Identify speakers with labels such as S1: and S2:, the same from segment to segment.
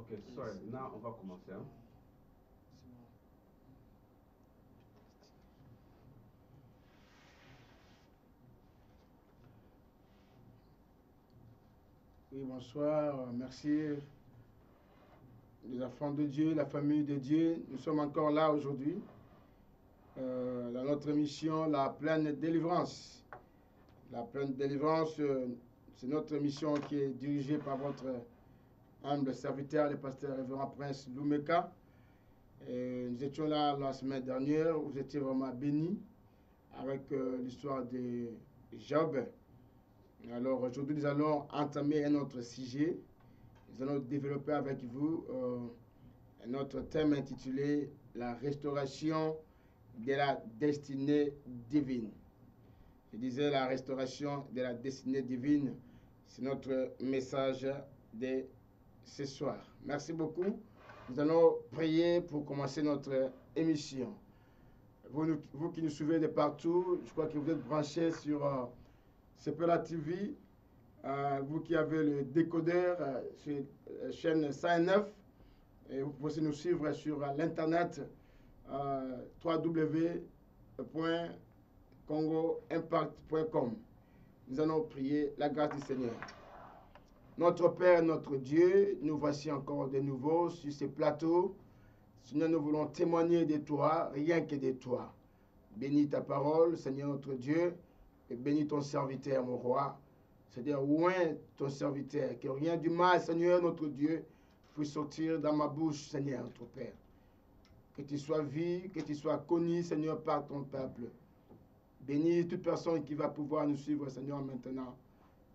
S1: Okay, sorry. Now on va commencer. Hein?
S2: Oui, bonsoir. Merci les enfants de Dieu, la famille de Dieu. Nous sommes encore là aujourd'hui dans notre émission La Pleine Délivrance. La Pleine Délivrance, c'est notre émission qui est dirigée par votre humble serviteur, le pasteur révérend Prince Lumeka. Et nous étions là la semaine dernière, vous étiez vraiment bénis avec l'histoire de Job. Alors aujourd'hui, nous allons entamer un autre sujet. Nous allons développer avec vous un autre thème intitulé La restauration de la destinée divine. Je disais la restauration de la destinée divine, c'est notre message de ce soir. Merci beaucoup. Nous allons prier pour commencer notre émission. Vous qui nous suivez de partout, je crois que vous êtes branchés sur Sepela TV, vous qui avez le décodeur sur la chaîne 109, et vous pouvez nous suivre sur l'internet www.congoimpact.com. Nous allons prier la grâce du Seigneur. Notre Père, notre Dieu, nous voici encore de nouveau sur ce plateau. Seigneur, nous voulons témoigner de toi, rien que de toi. Bénis ta parole, Seigneur notre Dieu, et bénis ton serviteur, mon roi. C'est-à-dire, oint ton serviteur, que rien du mal, Seigneur notre Dieu, puisse sortir dans ma bouche, Seigneur notre Père. Que tu sois vu, que tu sois connu, Seigneur, par ton peuple. Bénis toute personne qui va pouvoir nous suivre, Seigneur, maintenant.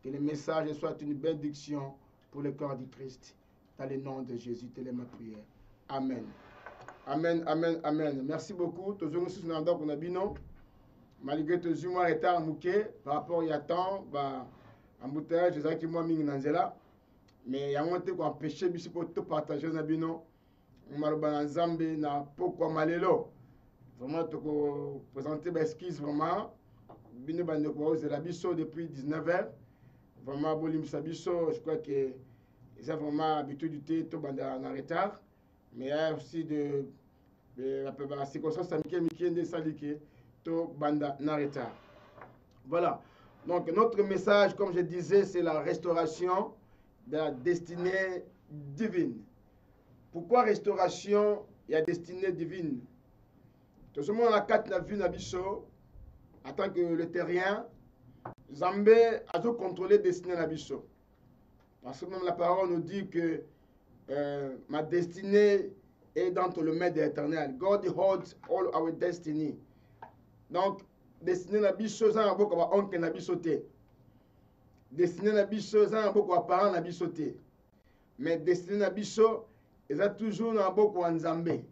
S2: Que le message soit une bénédiction pour le corps du Christ. Dans le nom de Jésus, telle est ma prière. Amen. Amen, amen, amen. Merci beaucoup. Toujours nous sommes dans le bino. Malgré tout, je suis retard par rapport à temps, embouteillage, je sais que moi, je suis là. Mais il y a un peu empêché de partager nos bino. On m'a dit na pourquoi malelo. Vraiment, pour présenter mes excuses, vraiment. Bino bandeko de la biso depuis 19h. Vraiment, bolim sabiso, je crois que ils ont vraiment habitude du thé, tout banda en retard. Mais il y a aussi la circonstance amicale qui est salike, tout banda en retard. Voilà. Donc, notre message, comme je disais, c'est la restauration de la destinée divine. Pourquoi restauration et la destinée divine? Tout ce monde a quatre vues nabiso en tant que le terrien. Zambé a tout contrôlé destinée nabiso. Parce que même la parole nous dit que ma destinée est dans le maître de l'éternel. God holds all our destiny. Donc, destinée nabiso, ça n'a pas beaucoup oncle nabisoté. Destinée nabiso, ça n'a pas beaucoup parents nabisoté. Mais destinée nabiso, ils ont toujours n'a beaucoup en Zambé.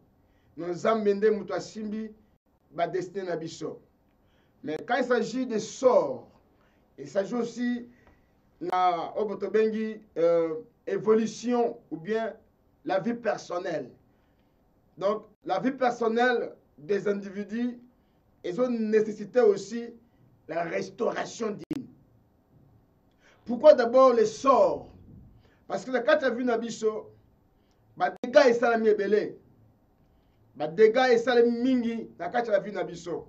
S2: Nous Zambé ndé muto simbi ba destinée nabiso. Mais quand il s'agit de sort, il s'agit aussi na obotobengi évolution ou bien la vie personnelle. Donc, la vie personnelle des individus, ils ont nécessité aussi la restauration divine. Pourquoi d'abord les sorts? Parce que quand tu as vu Nabiso, les dégâts sont les belés. Les dégâts sont les mingi quand tu as vu Nabiso.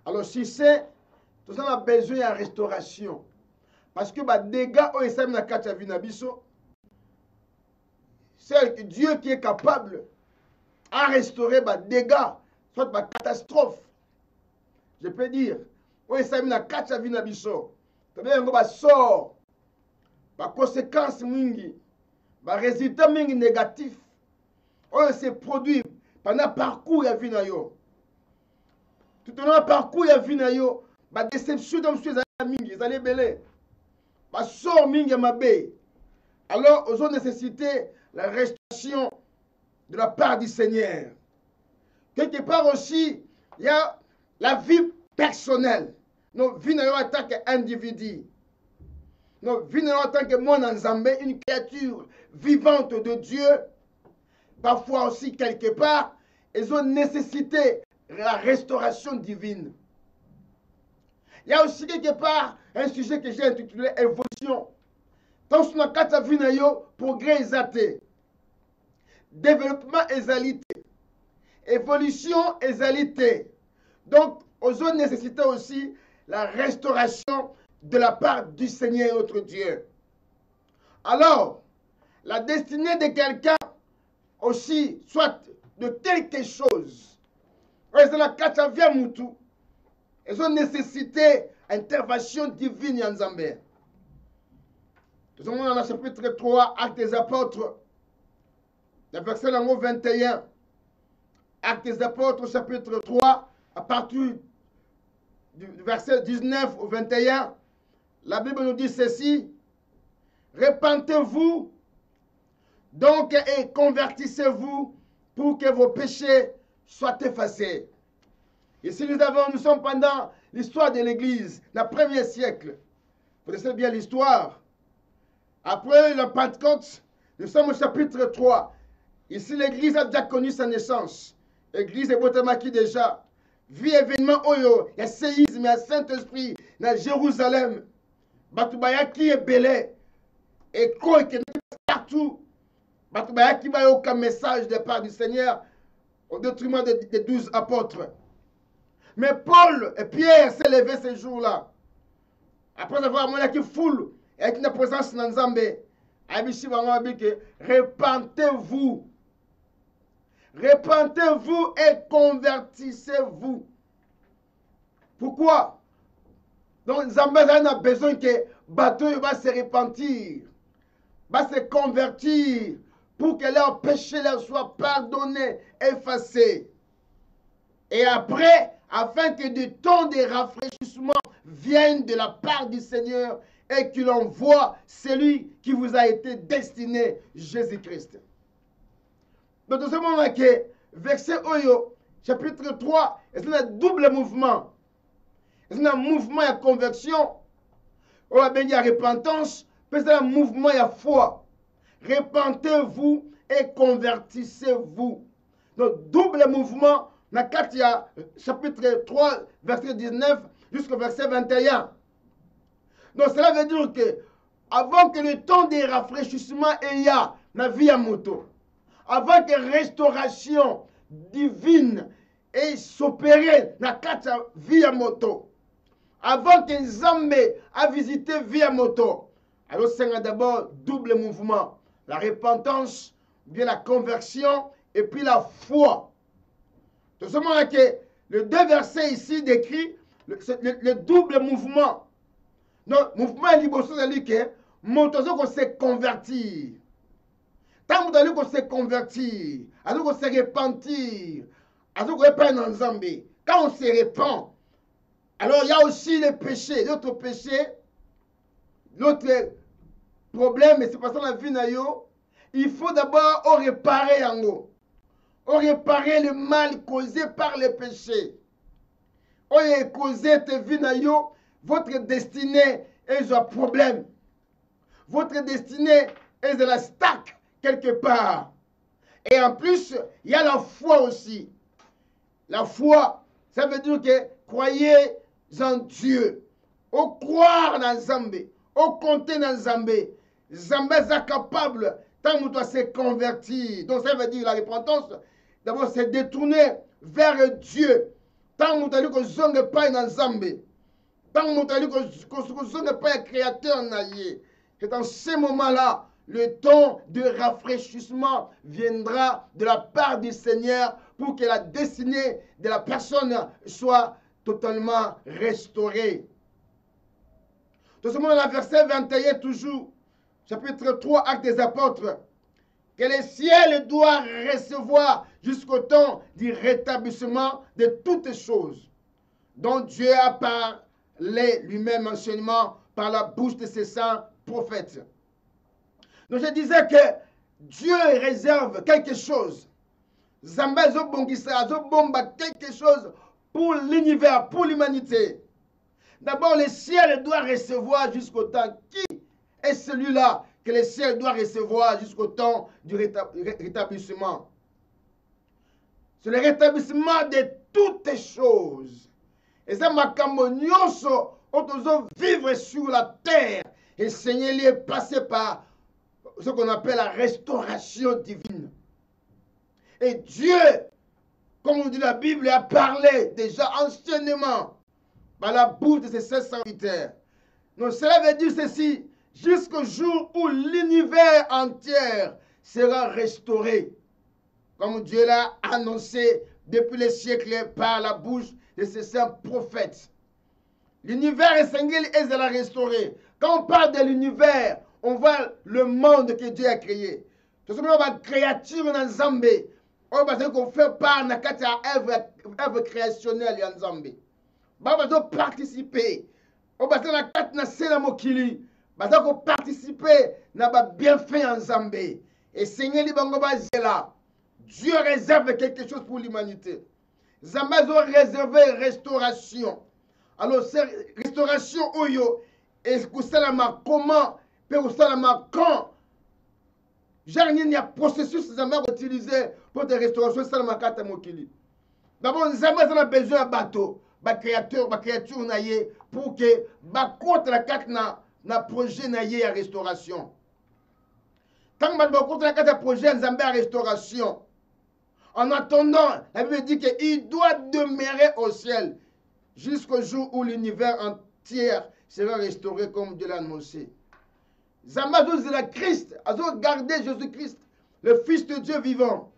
S2: Alors, si c'est, tout ça a besoin de restauration. Parce que les dégâts sont les quand tu as vu Nabiso. C'est Dieu qui est capable de restaurer les dégâts, soit les catastrophes. Je peux dire, oui, ça m'a quatre à vina biso. C'est-à-dire que sort, conséquences mingi, résultats mingi négatifs. On se produit pendant parcours ya vina yo. Tout au long du parcours ya vina yo, déception comme ceux mingi, ils allaient belé. Sort mingi ya mabe. Alors, ils ont nécessité la restauration de la part du Seigneur. Quelque part aussi, il y a la vie personnelle. Nous vivons en tant qu'individu. Nous vivons en tant que monde en Zambé, une créature vivante de Dieu. Parfois aussi, quelque part, ils ont nécessité la restauration divine. Il y a aussi quelque part un sujet que j'ai intitulé évolution. Dans ce cas, progrès exalté. développement égalité, évolution égalité. Donc, aux autres nécessiter aussi la restauration de la part du Seigneur notre Dieu. Alors, la destinée de quelqu'un aussi, soit de quelque chose, ils ont nécessité intervention divine en Zambie. Nous sommes dans le chapitre 3, Actes des Apôtres, le verset 21. Actes des Apôtres, chapitre 3, à partir du verset 19 au 21, la Bible nous dit ceci: repentez-vous donc et convertissez-vous pour que vos péchés soient effacés. Ici, nous sommes pendant l'histoire de l'Église, le premier siècle. Vous connaissez bien l'histoire. Après la Pentecôte, nous sommes au chapitre 3. Ici, l'Église a déjà connu sa naissance. L'Église est Botamaki déjà. Vu événement, il y a séisme, il y a Saint-Esprit, dans Jérusalem. Batubayaki est belé. Et quoi qui est partout. Batubayaki va aucun message de part du Seigneur au détriment des 12 apôtres. Mais Paul et Pierre s'est levé ce jour-là. Après avoir amené qui foule et qui n'a présence dans Zambé, repentez-vous. Repentez-vous et convertissez-vous. Pourquoi? Donc Zambé a besoin que bateau va se repentir, va se convertir pour que leurs péchés leur soient pardonnés, effacés. Et après, afin que du temps de rafraîchissement vienne de la part du Seigneur et qu'il envoie celui qui vous a été destiné, Jésus-Christ. Donc, dans ce moment-là, verset Oyo, chapitre 3, c'est un double mouvement. C'est un mouvement de conversion, ou il y a repentance, puis c'est un mouvement de foi. Repentez-vous et convertissez-vous. Donc, double mouvement. Dans chapitre 3, verset 19 jusqu'au verset 21. Donc cela veut dire que avant que le temps de rafraîchissement ait na vie à moto, avant que restauration divine ait s'opérer na vie à moto, avant que Nzambe a visité vie à moto, alors c'est d'abord double mouvement, la repentance, bien la conversion et puis la foi. De ce moment que les deux versets ici décrits le double mouvement. Donc, mouvement est libre, c'est-à-dire que motozo se convertir. Tant que se convertir, alors qu'on se repentir, alors qu'on répand en Zambie. Quand on se répand, alors il y a aussi les péchés, l'autre péché, l'autre problème, et c'est pas ça la vie nayo. Il faut d'abord réparer en haut. On réparer le mal causé par le péché. On causé te vie na yo, votre destinée est un problème. Votre destinée est de la stack quelque part. Et en plus, il y a la foi aussi. La foi, ça veut dire que croyez en Dieu. Au croire dans Zambé, au compter dans Zambé. Zambé est capable, tant que tu se convertir. Donc ça veut dire la repentance. D'abord, c'est détourner vers Dieu. Tant que tu ne pas dans Zambé. Tant que tu ne pas créateur naïe. Et dans ce moment-là, le temps de rafraîchissement viendra de la part du Seigneur pour que la destinée de la personne soit totalement restaurée. Dans ce moment-là, verset 21 toujours, chapitre 3, Actes des Apôtres, que le ciel doit recevoir jusqu'au temps du rétablissement de toutes choses, dont Dieu a parlé lui-même enseignement par la bouche de ses saints prophètes. Donc je disais que Dieu réserve quelque chose. Zambé Zobongisa, Zobomba quelque chose pour l'univers, pour l'humanité. D'abord, le ciel doit recevoir jusqu'au temps. Qui est celui-là que le ciel doit recevoir jusqu'au temps du rétablissement? C'est le rétablissement de toutes choses. Et ça m'a camonnioso, on doit vivre sur la terre. Et le Seigneur est passé par ce qu'on appelle la restauration divine. Et Dieu, comme nous dit la Bible, a parlé déjà anciennement par la bouche de ses 16 serviteurs. Donc cela veut dire ceci, jusqu'au jour où l'univers entier sera restauré, comme Dieu l'a annoncé depuis les siècles par la bouche de ses saints prophètes. L'univers est singulier et sera restauré. Quand on parle de l'univers, on voit le monde que Dieu a créé. Tout simplement, la créature dans Zambé, on va dire qu'on fait part de l'œuvre créationnelle en Zambé. On va participer. On va dire la carte na mokili. On va participer dans le bienfait en Zambé. Et Seigneur là, Dieu réserve quelque chose pour l'humanité. Zambé a réservé restauration. Alors, cette restauration, est-ce que ça comment, peut ça quand? Genre, il y a un processus que nous utilisé pour des restaurations, ça m'a carte mokili. D'abord, nous avons besoin d'un bateau, d'un créature, pour que, contre la carte na projet naïe à restauration. Tant que nous contre la carte de projet à restauration, en attendant, la Bible dit qu'il doit demeurer au ciel jusqu'au jour où l'univers entier sera restauré comme Dieu l'a annoncé. Zambazou c'est le Christ, a gardé Jésus-Christ, le Fils de Dieu vivant.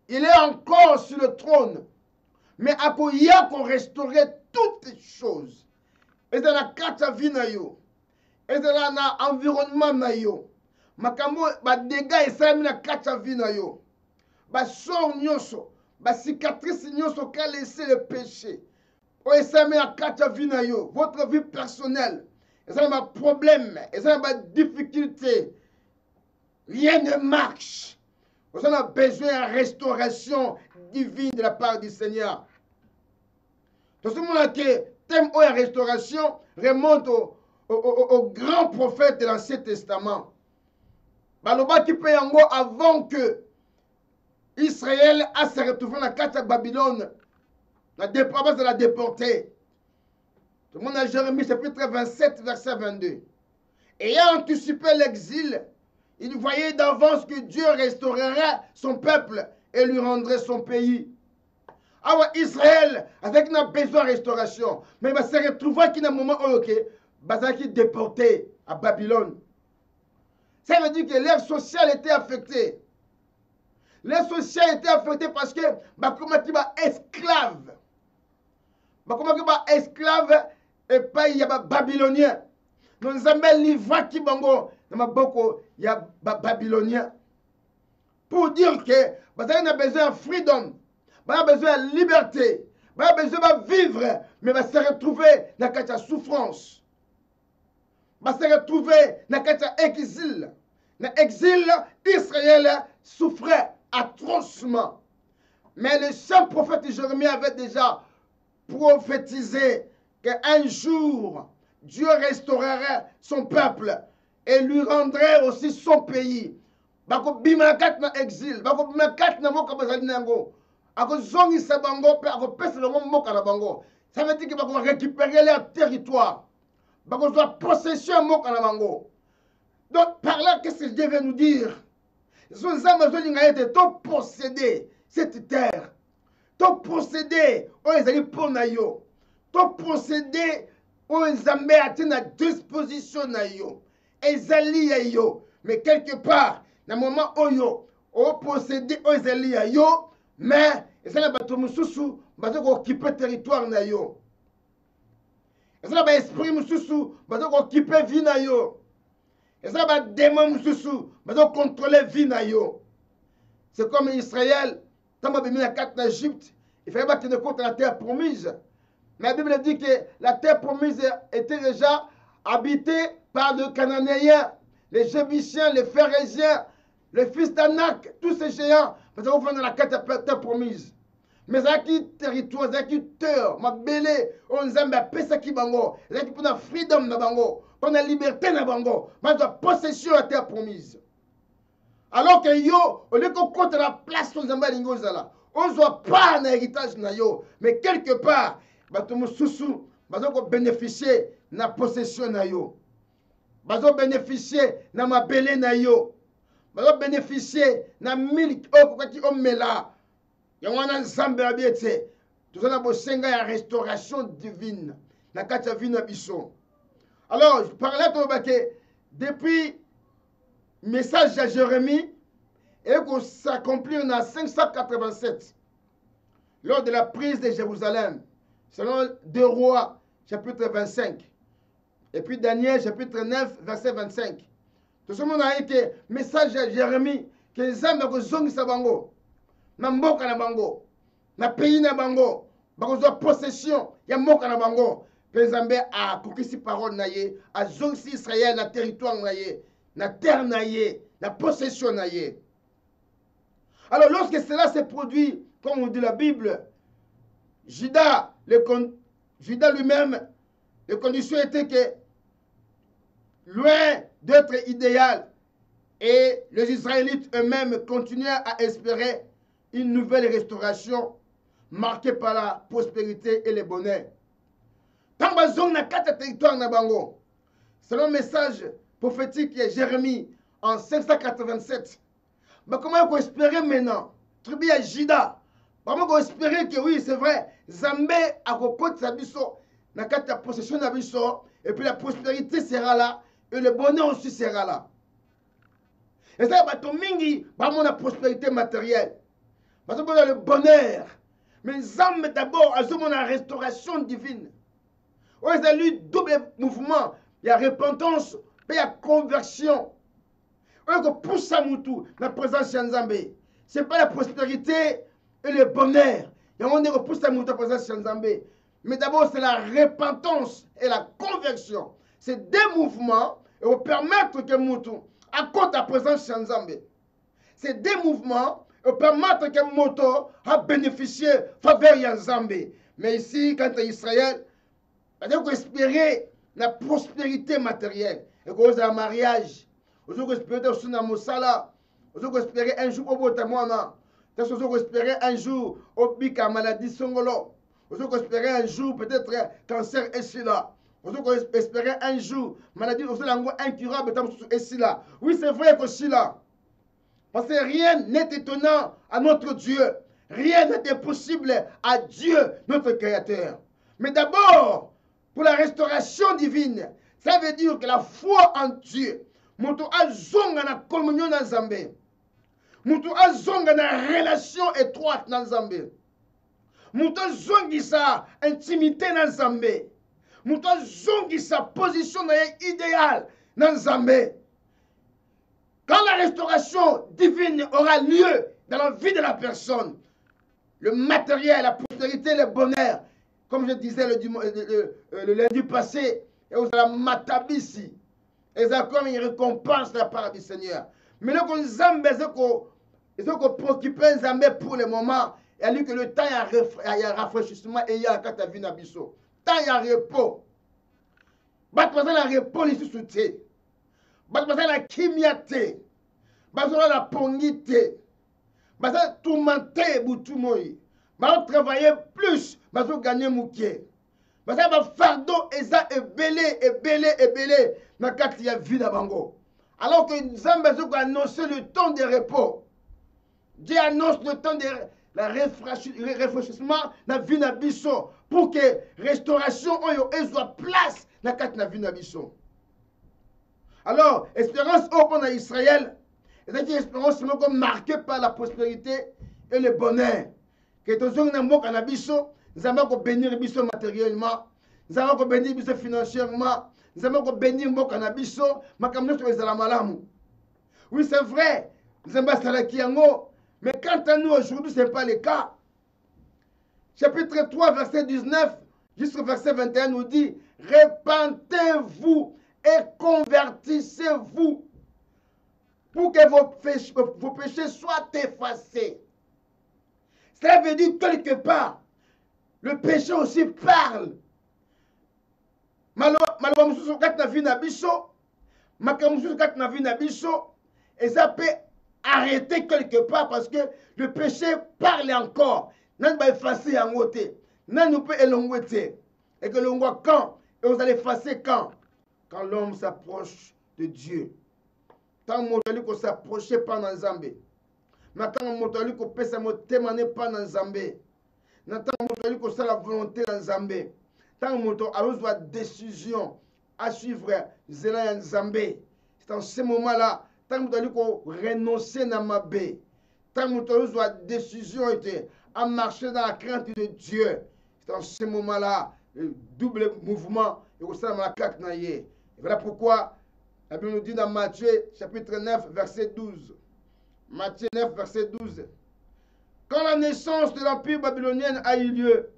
S2: Il est encore sur le trône, mais il y a qu'on restaurer toutes les choses. Et dans la carte vie nayo, et dans l'environnement nayo, makambo ba dégâts et ça mis la carte vie nayo, ba sort nyonso, ba cicatrice nyonso qu'a laissé le péché. Et ça met la carte vie nayo, votre vie personnelle. Et ça, ma problème, et ça, ma difficulté. Rien ne marche. On a besoin de restauration divine de la part du Seigneur. Tout ce monde qui thème de la restauration remonte au grand prophète de l'Ancien Testament. Baloba qui peut avant que Israël a se retrouvé dans la carte de Babylone, la province de la déportée. Tout le monde a Jérémie chapitre 27, verset 22. Ayant anticipé l'exil, il voyait d'avance que Dieu restaurerait son peuple et lui rendrait son pays. Alors Israël, avec un besoin de restauration, mais il va se retrouver qu'il y a un moment où il va déporté à Babylone. Ça veut dire que l'ère sociale était affectée. L'ère sociale était affectée parce que comment il va esclave. Comment il va esclave et pas il y a babylonien. Nous avons livre qui bango il y a babylonien. Pour dire que vous avez besoin de freedom, vous avez besoin de liberté, vous avez besoin de vivre, mais vous se retrouver dans la souffrance. Vous se retrouver dans l'exil. Dans l'exil, Israël souffrait atrocement. Mais le saint prophète Jérémie avait déjà prophétisé qu'un jour, Dieu restaurerait son peuple et lui rendrait aussi son pays. Bako bimakat na exil, bako bimakat na moka bazali nango. Ako zongi sa bango pe ako pesa na moka na bango. Ça veut dire que bako récupérer leur territoire. Bako soit possession moka na bango. Donc par là qu'est-ce que Dieu veut nous dire? Son zamazoli ngaete to posséder cette terre. To posséder o ezali pona yo. To posséder o ezambe atina disposition na yo. Ezali ya yo. Mais quelque part, dans le moment où yo, on possédé aux ezali ya yo, mais ezali bato mususu bazo ko occuper territoire na yo. Ezali ba esprit mususu bazo ko occuper vie na yo. Ezali ba démon mususu bazo contrôler vie na yo. C'est comme Israël, quand on a mis la carte d'Égypte, il fallait pas tenir compte de la terre promise. Mais la Bible dit que la terre promise était déjà habitée par les Cananéens, les Jébusiens, les Phérésiens, les fils d'Anak, tous ces géants, parce qu'on fait dans la carte de terre promise. Mais ça qui territoire, ça qui terre, ma belé, on zamba pesa ki bango, ça qui pour la freedom na bango, pour la liberté na bango, ma de possession de la terre promise. Alors que yo, au lieu qu'on compte la place on zamba lingozala, on ne voit pas un héritage na yo, mais quelque part, bato mususu, bazo ko bénéficier na possession na yo. Bazo bénéficier na ma belé na yo. bazo bénéficier na milk okokaki omela yango wana nzambe abi ete toza na bosenga ya restauration divine na kati ya vie na biso. Alors par là tolobake depuis message de Jérémie et qu'on s'accomplir en 587 lors de la prise de Jérusalem selon 2 Rois chapitre 25 et puis Daniel chapitre 9 verset 25. Tout ce monde a été message de Jérémie que les hommes ko zongisa bango na mboka na bango na pays na bango bakozwa possession ya mboka na bango pe Nzambe a kokisi parole na ye a zongisi Israël na territoire na ye na terre na ye na possession na ye. Alors lorsque cela s'est produit, comme on dit la Bible, Judas lui-même, les conditions étaient que, loin d'être idéal, et les Israélites eux-mêmes continuaient à espérer une nouvelle restauration marquée par la prospérité et le bonheur. Tant que na quatre territoires na bango, selon le message prophétique de Jérémie en 587, bah comment on peut espérer maintenant? Tribu à Juda. Comment on peut espérer que oui, c'est vrai, Zambé a côté sa biso, na kata possession na biso, et puis la prospérité sera là, et le bonheur aussi sera là. Et ça, bah ton mingi, bah mon la prospérité matérielle, bah ça le bonheur. Mais Zambé d'abord, à ce moment la restauration divine. Ouais, ça lui double mouvement, il y a repentance, il y a conversion. On pousse à Moutou, la présence de Nzambé. Ce n'est pas la prospérité et le bonheur. Il y a un moment pousse à Moutou, la présence de Nzambé. Mais d'abord, c'est la repentance et la conversion. C'est des mouvements et vont permettre que Moutou accorde la présence de Nzambé. C'est des mouvements et vont permettre que Moutou a bénéficié faveur de Nzambé. Mais ici, quand tu es Israël, il faut espérer la prospérité matérielle. Et cause un mariage. Vous avez espéré un jour au Botamana. Vous avez espéré un jour au Bika maladie Songolo. Vous avez espéré un jour peut-être cancer et là. Vous avez espéré un jour maladie incurable et là. Oui, c'est vrai que c'est là. Parce que rien n'est étonnant à notre Dieu. Rien n'est impossible à Dieu, notre Créateur. Mais d'abord, pour la restauration divine, ça veut dire que la foi en Dieu, mutu azonga na communion na Nzambe, mutu azonga na relation étroite na Nzambe, mutu azongisa intimité na Nzambe, mutu azongisa position na idéal na Nzambe. Quand la restauration divine aura lieu dans la vie de la personne, le matériel, la prospérité, le bonheur, comme je disais le lundi passé, et vous allez matabisi. Et ça comme une récompense de la part du Seigneur. Mais là, qu'on Zambé, ils ont préoccupé Zambé pour le moment. Il a dit que le temps, il y a rafraîchissement et il y a un vie nabiso. Temps, il y a repos. Bat pas la repos, il se soutient. Bat pas la kimiate. Bat pas la pongite. Bat pas tout menté, boutumoy. Bat travailler plus. Bat pas gagner mouké. Bat pas fardeau, et ça est belé. Alors que Nzambe a annoncé le temps de repos. Dieu annonce le temps de rafraîchissement dans la vie de Bisso pour que la restauration soit place dans la vie de Bisso. Alors, espérance au Israël, c'est une espérance marquée par la prospérité et le bonheur. Que tous les gens dans Bisso, nous allons bénir Bisso matériellement, nous allons bénir Bisso financièrement. Nous allons bénir Mboka na biso, makamno to ezala malamu. Oui, c'est vrai. Nous allons salaki yango, mais quant à nous aujourd'hui, ce n'est pas le cas. Chapitre 3, verset 19 jusqu'au verset 21 nous dit: repentez-vous et convertissez-vous pour que vos péchés soient effacés. Cela veut dire quelque part, le péché aussi parle. Et ça peut arrêter quelque part parce que le péché parle encore. Nan va effacer en côté. Nan nous peut élongouer. Et que l'on voit quand. Et vous allez effacer quand? Quand l'homme s'approche de Dieu. tant moto ali ko s'approcher pas na Nzambe. Na tant moto ali ko pesa motema ne pas na Nzambe. Na tant moto ali ko sa la volonté na Nzambe. Tant moto azwa décision à suivre zela ya Nzambe. C'est en ce moment-là, tant moto ali ko renoncer na mabe. Tant moto azwa décision était à marcher dans la crainte de Dieu. C'est en ce moment-là, le double mouvement et au sein de la carte naïe. Voilà pourquoi la Bible nous dit dans Matthieu chapitre 9 verset 12. Matthieu 9 verset 12. Quand la naissance de l'empire babylonien a eu lieu,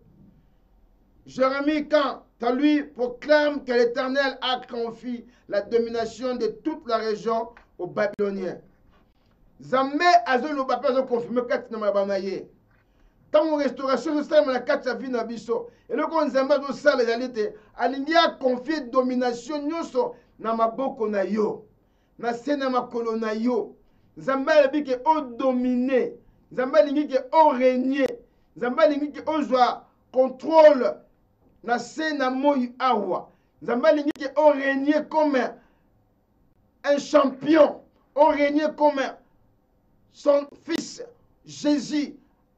S2: Jérémie, quant à lui, proclame que l'Éternel a confié la domination de toute la région aux Babyloniens. Zambé azolo papa zo confirmer kati na mabanaye. Tant restauration de ça na kati ya vie na biso. Et le kon Nzambe zo sala yalite alingi a confier domination nyonso na maboko na yo. Na sena makolo na yo. Nzambe alingi ke o dominer. Nzambe alingi ke o régner. Nzambe alingi ke o zwa contrôle na sena moyi awa. Nzambe alingi ke o régner comme un champion. O régner comme son fils Jésus.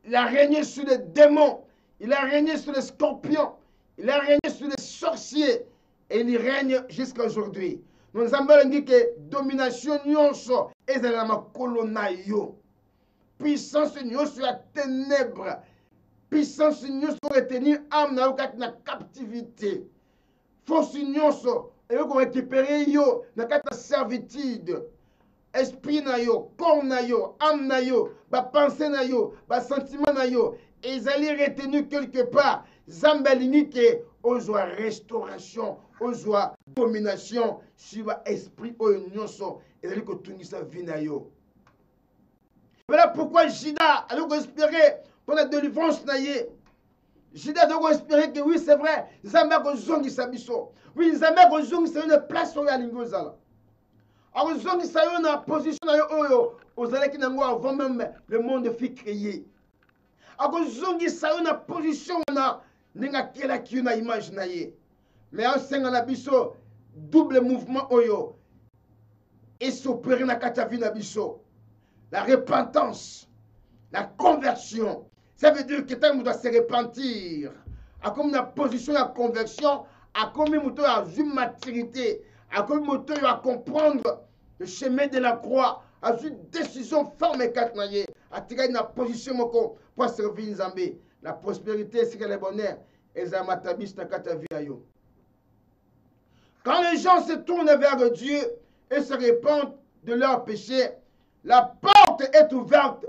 S2: Il a régné sur les démons, il a régné sur les scorpions, il a régné sur les sorciers et il règne jusqu'à aujourd'hui. Nous avons dit que domination nyonso est dans la colonayo. Puissance nyonso la ténèbre. Puissance nyonso retenir âme na captivité. Force nyonso et qu'on récupérer yo na servitude. Esprit na yo, corps na yo, âme na yo, ba pensée na yo, ba sentiment na yo, et ils allaient retenir quelque part. Zambalingi ke ozwa restauration, ozwa domination sur l'esprit o nyonso, et allaient kotungisa vie na yo. Voilà pourquoi Judas a donc espéré pour la délivrance na ye. Judas a donc espéré que oui c'est vrai, Zamba ko zongi sabiso. Oui, Zamba ko zongi c'est une place sur la lingozala. Alors, ils ont dit ça, ils ont une position aux qui avant même le monde fut créé. Alors, ils ont dit ça, ils ont une position qui est une image. Mais en cinq ans, double mouvement et s'opérer dans la vie. La repentance, la conversion. Ça veut dire que tant doit se repentir. À comme la position de la conversion, à comme il a une maturité, à comme il a comprendre le chemin de la croix, à une décision ferme et katnaye, à tirer une position pour servir Nzambe. La prospérité, c'est que le bonheur, et ça matabis na kataviayo. Quand les gens se tournent vers Dieu et se répandent de leurs péchés, la porte est ouverte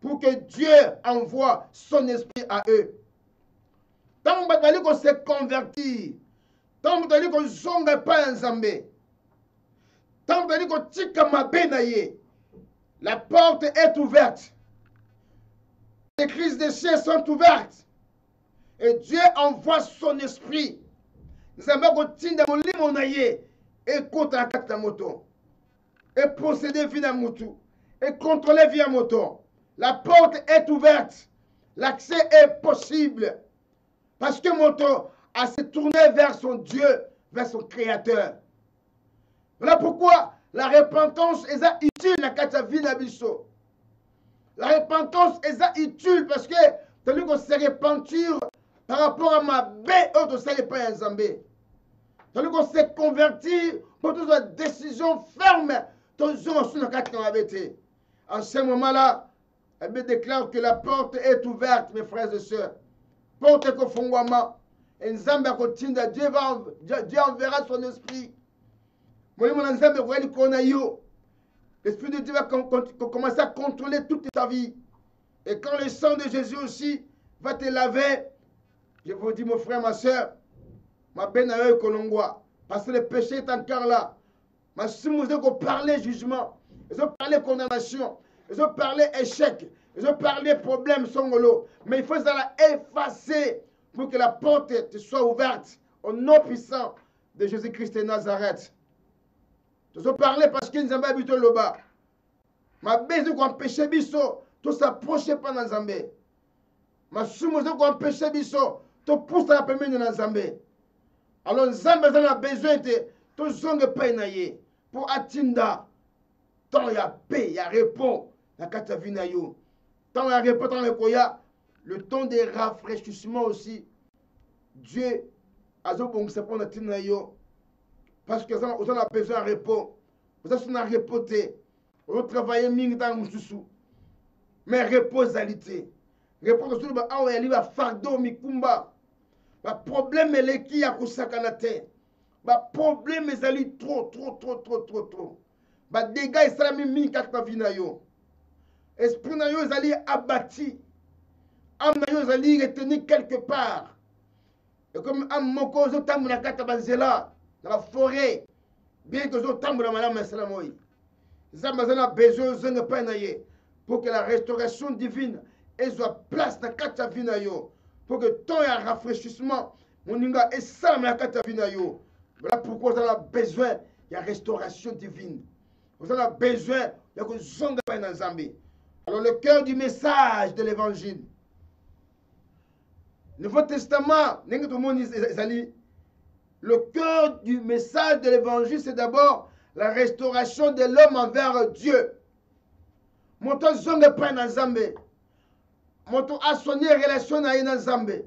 S2: pour que Dieu envoie son esprit à eux. Tant qu'on se convertit, tant qu'on zonga pas Nzambe, tant qu'on tika mabenaye, la porte est ouverte. Les crises des cieux sont ouvertes. Et Dieu envoie son esprit. Nzambe ko tinda molimo na ye et kota kata moto. Et posséder vie na mutu. Et contrôler vie à moto. La porte est ouverte. L'accès est possible. Parce que moto a se tourné vers son Dieu, vers son Créateur. Voilà pourquoi la repentance est utile na kata vie na biso. La repentance est utile parce que tu qu'on se repentir par rapport à ma baie de ça n'est pas un Zambé. Tu qu'on se convertir pour toute une décision ferme. En ce moment-là, elle déclare que la porte est ouverte, mes frères et sœurs. Porte que fongwama. Et Nzambe continue, Dieu enverra son esprit. L'esprit de Dieu va commencer à contrôler toute ta vie. Et quand le sang de Jésus aussi va te laver, je vous dis, mon frère, ma soeur, ma benaïe kolongwa, parce que le péché est encore là. Mais si vous avez parlé jugement, ils ont parlé condamnation, ils ont parlé échec, ils ont parlé problème songolo, mais il faut ça effacer pour que la porte te soit ouverte au nom puissant de Jésus-Christ de Nazareth. Ils ont parlé parce qu'ils n'ont pas habité le bas. Ma besoin qu'on péché biso, tout s'approche pas dans Zambé. Ma soumise qu'on péché biso, tout pousse à la première de Zambé. Alors Zambé a besoin de tout zonge peinaye pour atteindre tant il y a paix, il y a repos dans la vie na yo. Tant il y a repos, tant il y a le temps de rafraîchissement aussi. Dieu a besoin de yo. Parce que vous avez besoin de repos. Vous avez besoin de repos. Vous travaillez ming dans le sous. Mais reposalité. Repos sur le awa yali ba fardo mikumba. Ba problème est qui a kusaka na te. Ba problème ezali trop. Ba dégâts islami ming kaka vina yo. Esprit na yo ezali abattu. Âme na yo ezali retenu quelque part. Et comme âme moko zo tamuna kata banzela dans la forêt. Bien que zo tamuna malama islamoi. Zambazana besoin de pas pour que la restauration divine soit place dans la vie pour que ton rafraîchissement mon ninga et ça na kata vie voilà pourquoi vous avez besoin de restauration divine. Vous avez besoin de que zonga pas dans Zambie. Alors le cœur du message de l'évangile. Le Nouveau Testament, le cœur du message de l'évangile, c'est d'abord la restauration de l'homme envers Dieu. Moto zonge pa na Nzambe. Moto a soigné relation na ye na Nzambe.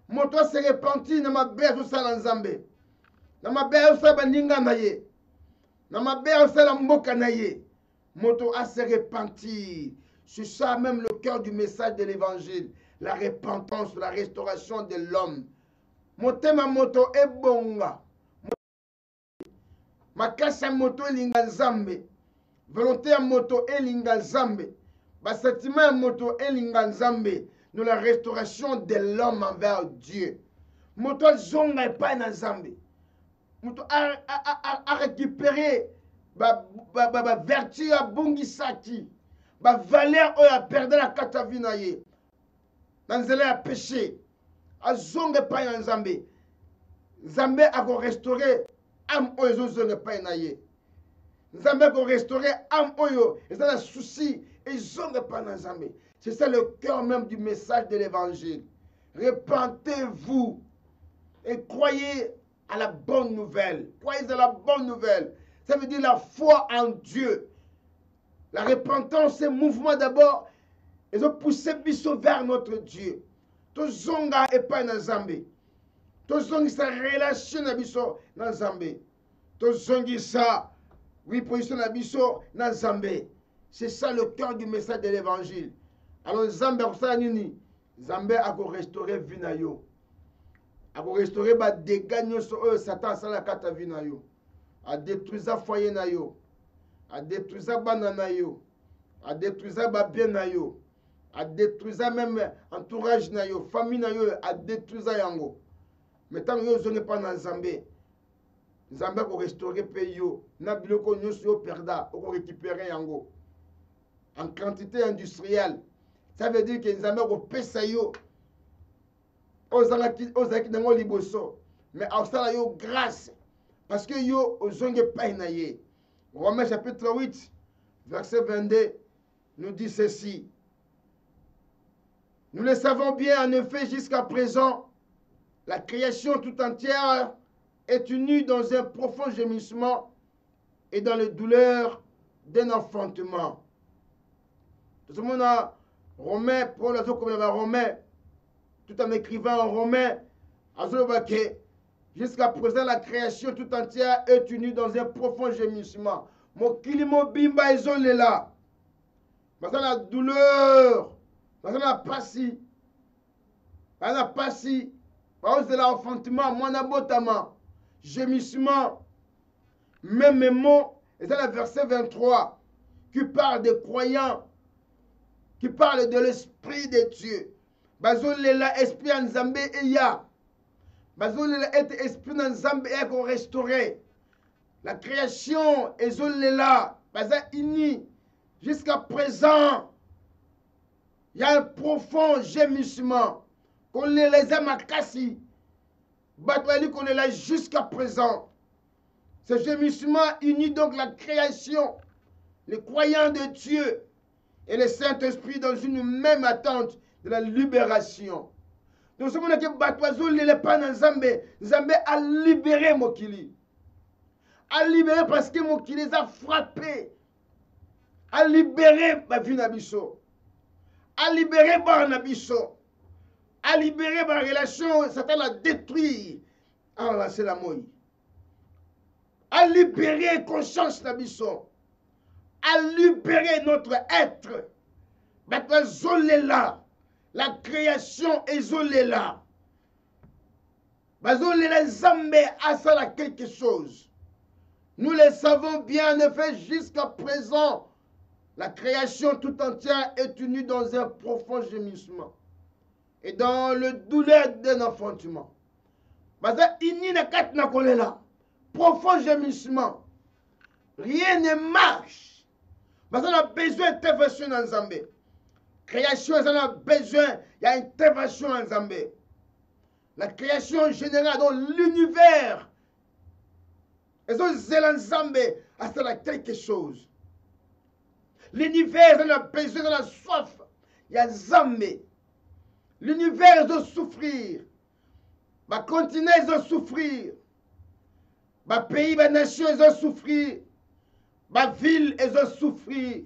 S2: Moto se repenti na mabe azosala Nzambe. Na mabe azosala baninga na ye. Na mabe azosala mboka na ye. Moto a se repenti. C'est ça même le cœur du message de l'évangile. La repentance, la restauration de l'homme. Motema moto ebonga. Makasa moto elinga Nzambe. Volonté à moto elinga Nzambe. Basentiment à moto elinga Nzambe. Nous la restauration de l'homme envers Dieu. Moto zonga pas na Nzambe. Moto a récupéré ba vertu à bongisaki. Ba valeur oya perdre la katavina ye. Nanzela ya péché. A zonga pas na Nzambe. Nzambe a ko restaurer âme oyo zonga pas na ye. Nzambe ko restaurer âme oyo et ça le souci et zonga pas na Nzambe. C'est ça le cœur même du message de l'évangile. Repentez-vous et croyez à la bonne nouvelle. Croyez à la bonne nouvelle. Ça veut dire la foi en Dieu. La repentance, c'est mouvement d'abord. Ils ont poussé biso vers notre Dieu. To zonga et pas na Nzambe. To zongi sa relation na biso na Nzambe. To zongi sa oui position na biso na Nzambe. C'est ça le cœur du message de l'évangile. Alors Nzambe akosala nini? Nzambe ako restaurer vie na yo. Ako restaurer ba dégâts nyonso oyo Satan asala kata vie na yo. A détruire foyer na yo. A détruire bana na yo. A détruire ba bien na yo. A détruire même entourage na yo, famille na yo, a détruire yango. Mais tant que yo zonge pas na Nzambe, Nzambe ko restaurer pe yo, na biloko nyonso yo perda, ko récupérer yango. En quantité industrielle. Ça veut dire que Nzambe ko pesa yo. Ozaki nango liboso, mais ausala yo grâce parce que yo ozonge pas na ye. Romains chapitre 8 verset 22 nous dit ceci. Nous le savons bien, en effet, jusqu'à présent, la création tout entière est unie dans un profond gémissement et dans les douleurs d'un enfantement. Tout ce monde a Romain, Paul a dit comme Romain, tout en écrivant en Romain, jusqu'à présent, la création tout entière est unie dans un profond gémissement. Mokilimo bimba isolé là. Maintenant la douleur. Parce qu'on n'a pas si. On n'a pas si. Par exemple, c'est l'enfantement, monabotama, gémissement. Même mot, et c'est le verset 23, qui parle des croyants, qui parle de l'esprit de Dieu. Bazolela esprit en Nzambe et ya. Bazolela esprit en Nzambe et qu'on restaurer. La création, ezolela, baza ini, jusqu'à présent. Il y a un profond gémissement. Qu'on les a makasi. Batouali qu'on est là jusqu'à présent. Ce gémissement unit donc la création, les croyants de Dieu et le Saint-Esprit dans une même attente de la libération. Donc ce qu'on a dit, Batouazou n'est pas dans Nzambe. Nzambe a libéré Mokili. A libéré parce que Mokili les a frappés à libérer ma vie na biso, à libérer bar na biso, à libérer ma relation, Satan la détruire, à lancer la moïse, à libérer conscience na biso, à libérer notre être. Bazolela, la création ezolela. Bazolela Nzambe asala quelque chose. Nous le savons bien, en effet, jusqu'à présent, la création tout entière est unie dans un profond gémissement et dans le douleur d'un enfantement. Baza ini na kat na kolela, profond gémissement. Rien ne marche. Baza on a besoin d'intervention dans Nzambe. Création, on a besoin, il y a intervention en Nzambe. La création générale dans l'univers. Et ça, c'est l'Nzambe, c'est quelque chose. L'univers, on a besoin, on a soif. Il y a Nzambe. L'univers, ils ont souffrir. Le continent, ils ont souffrir. Le pays, la nation, ils ont souffrir. La ville, ils ont souffrir.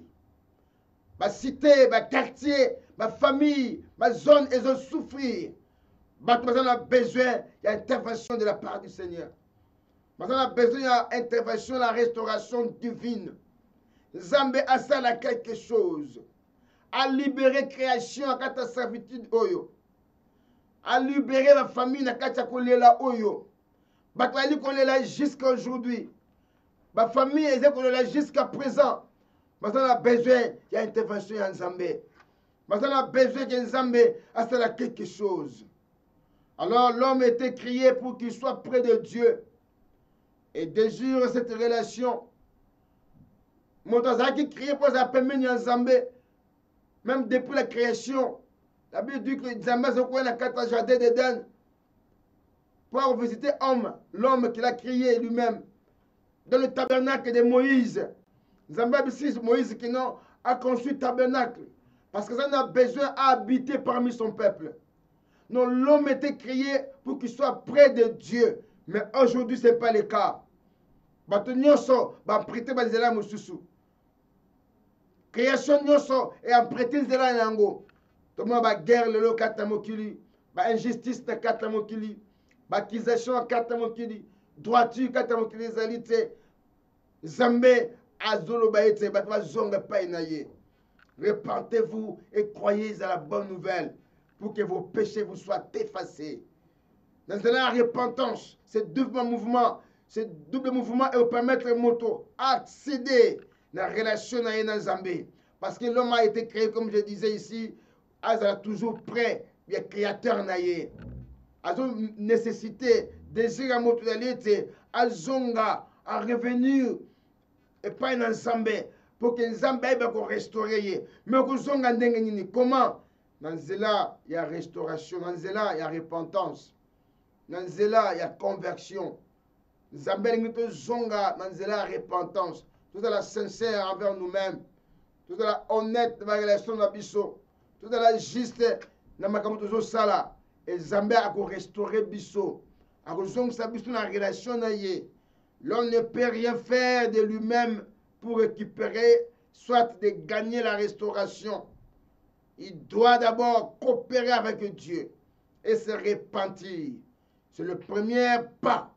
S2: Ma cité, ma quartier, ma famille, ma zone, ils ont souffrir. Maintenant, on a besoin, il y a intervention de la part du Seigneur. Maintenant, on a besoin, il y a intervention, la restauration divine. Zambé a ça là quelque chose. À libérer création, à kata servitude oyo. À libérer la famille, à kata kolela oyo. Batali kolela jusqu'à aujourd'hui. Ma famille, elle kolela jusqu'à présent. Maintenant, on a besoin, il y a intervention en Nzambe. Maintenant, on a besoin que Nzambe a cela quelque chose. Alors, l'homme était crié pour qu'il soit près de Dieu et désire cette relation. Montazaki criait pour s'appeler Nzambe, même depuis la création. La Bible dit que Nzambe se connaît dans 4 jardins d'Éden pour visiter l'homme qu'il a créé lui-même, dans le tabernacle de Moïse. Nzambe Moïse qui a construit le tabernacle parce que ça a besoin d'habiter parmi son peuple. Non, l'homme était créé pour qu'il soit près de Dieu. Mais aujourd'hui, ce n'est pas le cas. Création nyonso et en prêter nzela yango. Toma ba guerre lelo kata mokili, ba injustice na kata mokili, ba accusation kata mokili, droiture kata mokili zalité. Nzambe azolo ba ete ba zonga pa inaye. Repentez-vous et croyez à la bonne nouvelle pour que vos péchés vous soient effacés. Dans la repentance, ce double mouvement vous permettre moto accéder à la relation avec Nzambe. Parce que l'homme a été créé, comme je disais ici, à toujours près des créateurs naïe. À une nécessité, désir à modalité, à zonga, à revenir et pas un ensemble pour que Nzambe ait restaurer. Mais comment? Dans cela, il y a restauration. Dans cela, il y a repentance. Dans cela, il y a conversion. Nzambe ngito zonga, dans cela, repentance. Tout à la sincère envers nous-mêmes. Tout à la honnête dans la relation de biso. Tout à la juste dans ma kamoto sala. Et Nzambe a restauré biso. A zonga sa biso dans la relation na ye. L'homme ne peut rien faire de lui-même pour récupérer, soit de gagner la restauration. Il doit d'abord coopérer avec Dieu et se repentir. C'est le premier pas.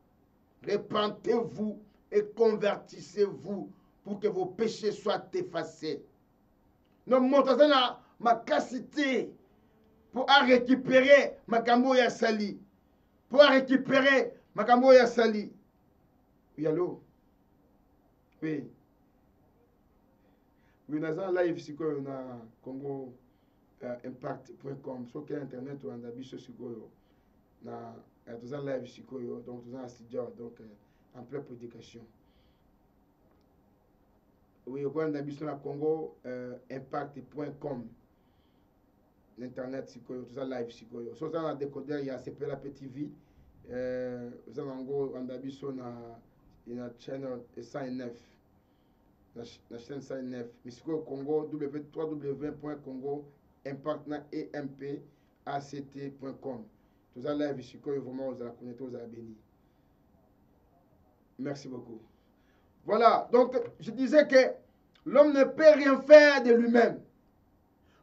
S2: Repentez-vous et convertissez-vous pour que vos péchés soient effacés. Nous montrons ma capacité pour récupérer ma camboya sali. Pour récupérer ma camboya sali. Oui, allô? Oui. Oui, nous avons live sur le Congo. Impact.com sur internet ou en abisso sikoyo na tous en live sikoyo donc tous en studio donc en pleine prédication. Oui, au en abisso na Congo impact.com internet sikoyo tous en live sikoyo so ça na décodeur il y a CPLA TV vous en abisso na channel 109 la chaîne 109 mais sikoyo Congo www.congo impact na empact.com. Tout ça live ici, vraiment vous allez connaître, vous allez bénir. Merci beaucoup. Voilà, donc je disais que L'homme ne peut rien faire de lui-même.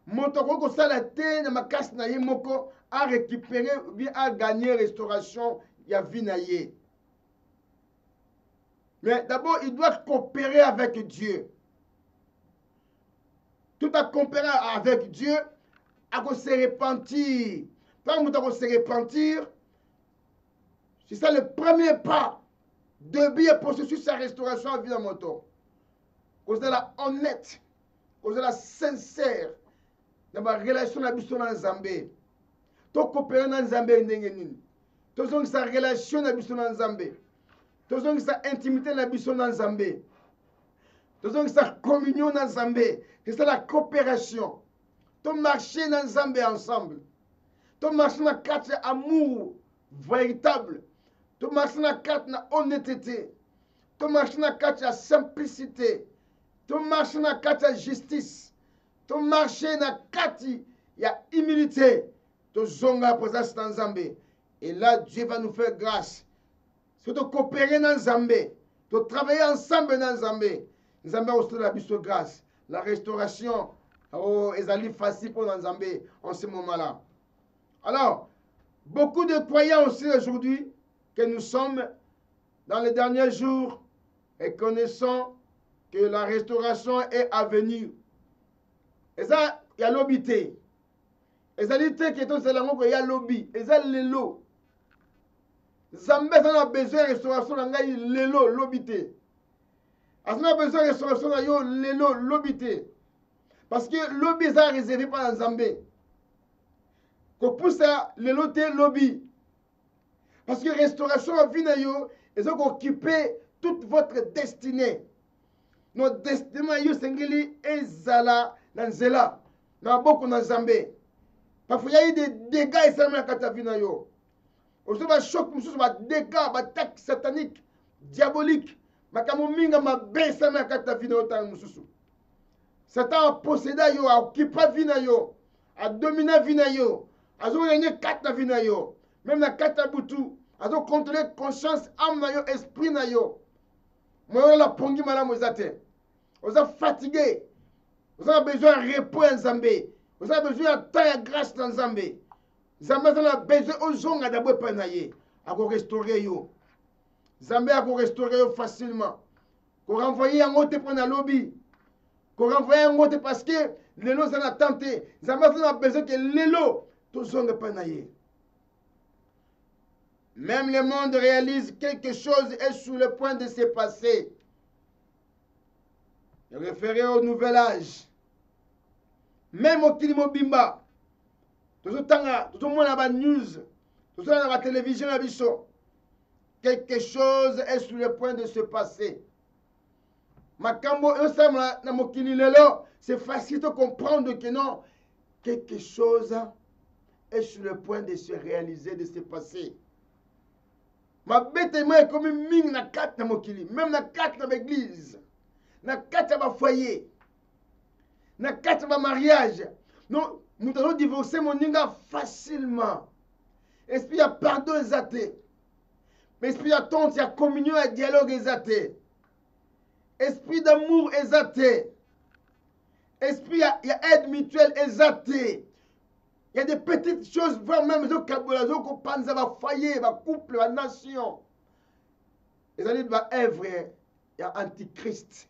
S2: Motoko ko sala te na makasi na ye moko a récupérer ou bien a gagner restauration ya vie na ye. Mais d'abord, il doit coopérer avec Dieu. Tout à coopérer avec Dieu, à se repentir. Quand vous se repentir, c'est ça le premier pas de bien processus sa restauration à vie dans mon temps. Vous êtes la honnête, vous êtes la sincère dans ma relation avec le Zambé. Tu coopérer dans le Zambé, tu as sa relation avec le Zambé. Tu as sa intimité avec le Zambé. Tu as sa communion dans le Zambé. C'est ça la coopération. Tu marches dans le Zambé ensemble. Tu marches dans la carte amour véritable. Tu marches dans la carte honnêteté. Tu marches dans la carte simplicité. Tu marches dans la carte justice. Tu marches dans la carte humilité. Tu zonga présence dans Zambé. Et là, Dieu va nous faire grâce. Si tu coopérer dans Zambé, tu travailler ensemble dans Zambé, Zambé aussi la grâce. La restauration, est facile pour Zambé en ce moment-là. Alors, beaucoup de croyants aussi aujourd'hui, que nous sommes dans les derniers jours et connaissons que la restauration est à venir. Et ça, il y a l'obité. Et ça dit que il y a lobby. Et ça, le lot. Zambé, ça a besoin de restauration, le lot, l'obité. Ça a besoin de restauration, le lot, l'obité. Parce que lobby est réservé par Zambé. Qu'on pousse à le lot, lobby. Parce que restauration a vu ils ont occupé toute votre destinée. Notre destinée, c'est ezala nanzela. Na beaucoup dans Zambé. Parfois, il y a eu des dégâts et ça m'a katavi na yo. Aujourd'hui, il y a choc, il y a des dégâts, attaques sataniques, diaboliques. Makamu minga ma be ça m'a katavi na yo mususu. Satan a possédé yo, a occupé vie na yo, a dominé vie na yo, a gagné 4 vie na yo. Même na 4 butu, a contrôler conscience, âme na yo, esprit na yo. Moi la pongi malamu zate. Vous êtes fatigué. Vous avez besoin de repos en Zambé. Vous avez besoin de temps et grâce dans Zambé. Zambé a besoin aux gens d'abord penailler. À vous restaurer yo. Zambé a vous restaurer yo facilement. Qu'on renvoyer un autre pour la lobby. Qu'on renvoyer un autre parce que les lots en a tenté. Zambé a besoin que les lots tous gens de penailler. Même le monde réalise quelque chose est sur le point de se passer. Référé au nouvel âge. Même au Kilimo Bimba. Tout le monde a la news. Tout le monde a la télévision. Quelque chose est sur le point de se passer. Makambo, c'est facile de comprendre que non. Quelque chose est sur le point de se réaliser, de se passer. Ma bête est comme une mine na 4 na mokili, même na 4 na l'église, na 4 na foyer, na 4 na mariage. Non, nous allons divorcer mon ninga facilement. Esprit à pardon exaté. Esprit à tente, il y a communion et dialogue exaté. Esprit d'amour exaté. Esprit, il y a aide mutuelle exaté. Il y a des petites choses, voire même des cabolazo qu'on pense à va foyer, va couple, va nation. Les années va œuvre, il y a antichrist.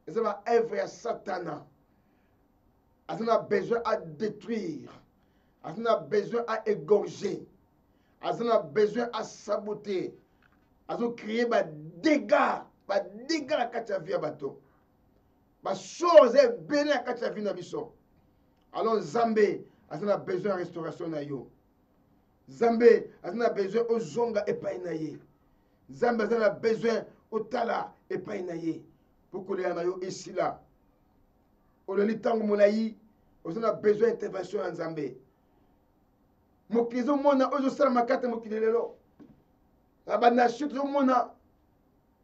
S2: Les années va œuvre, il y a Satana. Ils ont besoin à détruire. Ils ont besoin à égorger. Ils ont besoin à saboter. Ils ont créé des dégâts. Des dégâts à Kachavi à bateau. Des choses bénies à Kachavi na biso. Alors Zambé. Ils ont besoin de restauration na yo. Zambé, ils ont besoin de zonga et painaye. Zambé, ils ont besoin de tala et painaye. Pour que les gens ici là. Au lieu de moulaï, ils ont besoin d'intervention en Zambé. Mokizo mona ozo sala makata mokilelo. La banachute zo mona.